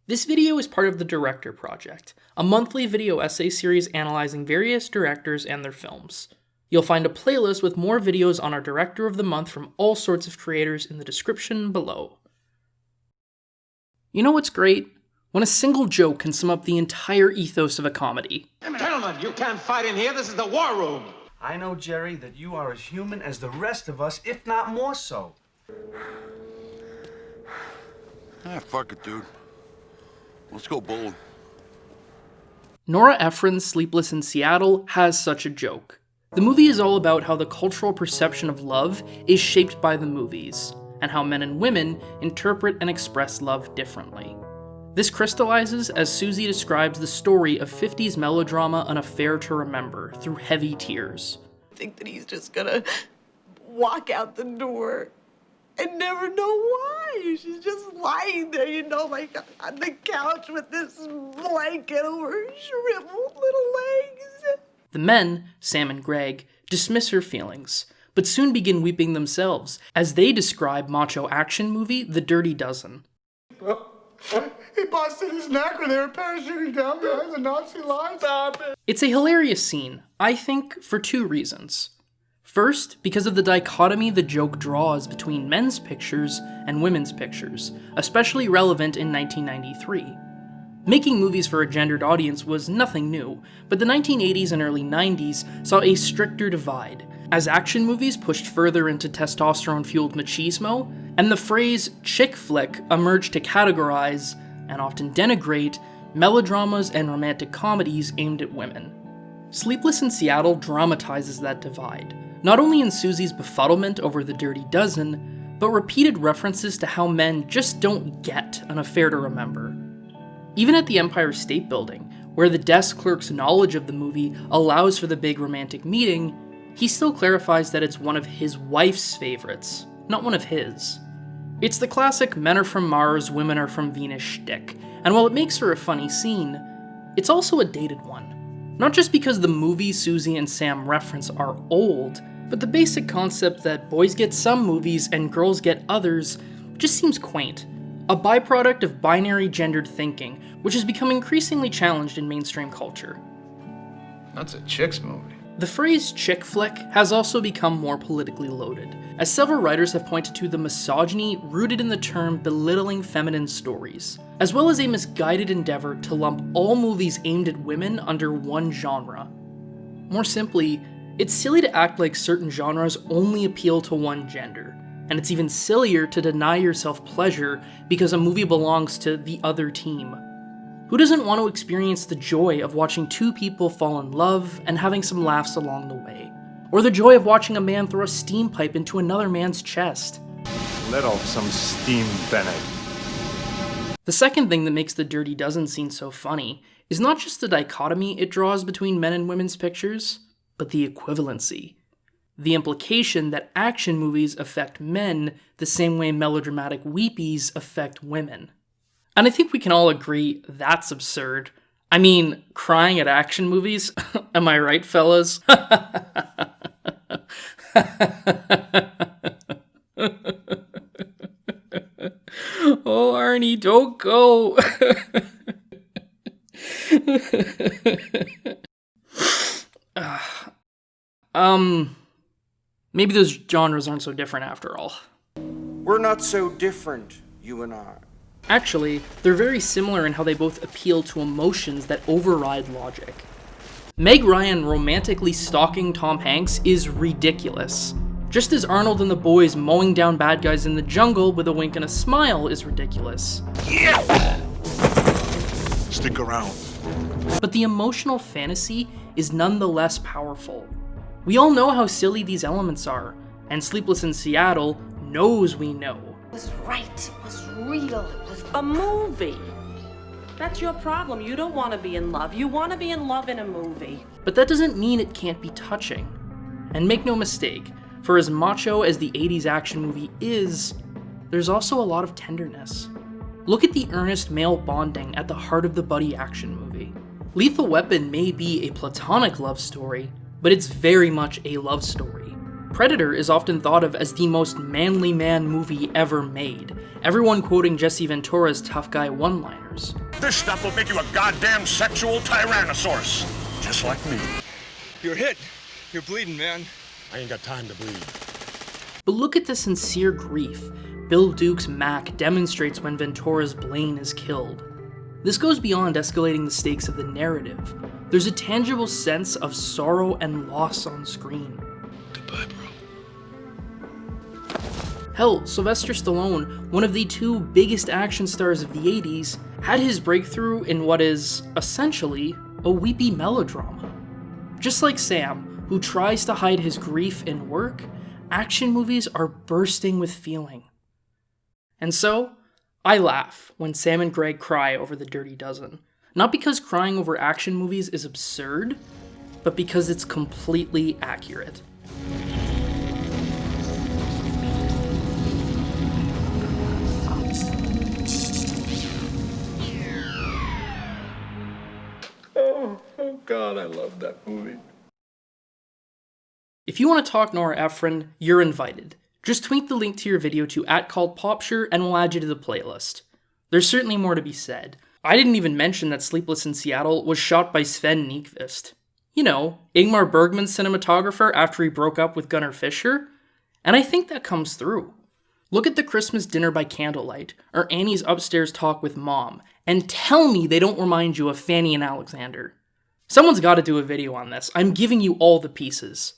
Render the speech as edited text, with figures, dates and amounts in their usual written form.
This video is part of the Director Project, a monthly video essay series analyzing various directors and their films. You'll find a playlist with more videos on our Director of the Month from all sorts of creators in the description below. You know what's great? When a single joke can sum up the entire ethos of a comedy. Gentlemen, you can't fight in here. This is the war room. I know, Jerry, that you are as human as the rest of us, if not more so. Ah, fuck it, dude. Let's go bowling. Nora Ephron's Sleepless in Seattle has such a joke. The movie is all about how the cultural perception of love is shaped by the movies, and how men and women interpret and express love differently. This crystallizes as Susie describes the story of 50s melodrama An Affair to Remember through heavy tears. I think that he's just gonna walk out the door and never know why. She's just lying there, like on the couch with this blanket over her shriveled little legs. The men, Sam and Greg, dismiss her feelings, but soon begin weeping themselves as they describe macho action movie The Dirty Dozen. He busted his neck when they were parachuting down behind the Nazi lines. Stop it. It's a hilarious scene, I think, for two reasons. First, because of the dichotomy the joke draws between men's pictures and women's pictures, especially relevant in 1993. Making movies for a gendered audience was nothing new, but the 1980s and early 90s saw a stricter divide, as action movies pushed further into testosterone-fueled machismo, and the phrase chick flick emerged to categorize, and often denigrate, melodramas and romantic comedies aimed at women. Sleepless in Seattle dramatizes that divide, not only in Susie's befuddlement over The Dirty Dozen, but repeated references to how men just don't get An Affair to Remember. Even at the Empire State Building, where the desk clerk's knowledge of the movie allows for the big romantic meeting, he still clarifies that it's one of his wife's favorites, not one of his. It's the classic men are from Mars, women are from Venus shtick, and while it makes for a funny scene, it's also a dated one. Not just because the movies Susie and Sam reference are old, but the basic concept that boys get some movies and girls get others just seems quaint. A byproduct of binary gendered thinking, which has become increasingly challenged in mainstream culture. That's a chick's movie. The phrase chick flick has also become more politically loaded, as several writers have pointed to the misogyny rooted in the term belittling feminine stories, as well as a misguided endeavor to lump all movies aimed at women under one genre. More simply, it's silly to act like certain genres only appeal to one gender, and it's even sillier to deny yourself pleasure because a movie belongs to the other team. Who doesn't want to experience the joy of watching two people fall in love and having some laughs along the way? Or the joy of watching a man throw a steam pipe into another man's chest? Let off some steam, Bennett. The second thing that makes the Dirty Dozen scene so funny is not just the dichotomy it draws between men and women's pictures, but the equivalency. The implication that action movies affect men the same way melodramatic weepies affect women. And I think we can all agree that's absurd. I mean, crying at action movies? Am I right, fellas? Oh, Arnie, don't go. Maybe those genres aren't so different after all. We're not so different, you and I. Actually, they're very similar in how they both appeal to emotions that override logic. Meg Ryan romantically stalking Tom Hanks is ridiculous. Just as Arnold and the boys mowing down bad guys in the jungle with a wink and a smile is ridiculous. Yeah! Stick around. But the emotional fantasy is nonetheless powerful. We all know how silly these elements are, and Sleepless in Seattle knows we know. It was right. It was real. It was a movie. That's your problem. You don't want to be in love. You want to be in love in a movie. But that doesn't mean it can't be touching. And make no mistake, for as macho as the 80s action movie is, there's also a lot of tenderness. Look at the earnest male bonding at the heart of the buddy action movie. Lethal Weapon may be a platonic love story, but it's very much a love story. Predator is often thought of as the most manly man movie ever made, everyone quoting Jesse Ventura's tough guy one-liners. This stuff will make you a goddamn sexual tyrannosaurus. Just like me. You're hit. You're bleeding, man. I ain't got time to bleed. But look at the sincere grief Bill Duke's Mac demonstrates when Ventura's Blaine is killed. This goes beyond escalating the stakes of the narrative. There's a tangible sense of sorrow and loss on screen. Goodbye, bro. Hell, Sylvester Stallone, one of the two biggest action stars of the 80s, had his breakthrough in what is, essentially, a weepy melodrama. Just like Sam, who tries to hide his grief in work, action movies are bursting with feeling. And so, I laugh when Sam and Greg cry over The Dirty Dozen. Not because crying over action movies is absurd, but because it's completely accurate. Oh God, I love that movie. If you want to talk Nora Ephron, you're invited. Just tweet the link to your video to @calledpopsure and we'll add you to the playlist. There's certainly more to be said. I didn't even mention that Sleepless in Seattle was shot by Sven Nykvist. You know, Ingmar Bergman's cinematographer after he broke up with Gunnar Fischer. And I think that comes through. Look at The Christmas Dinner by Candlelight, or Annie's upstairs talk with Mom, and tell me they don't remind you of Fanny and Alexander. Someone's got to do a video on this. I'm giving you all the pieces.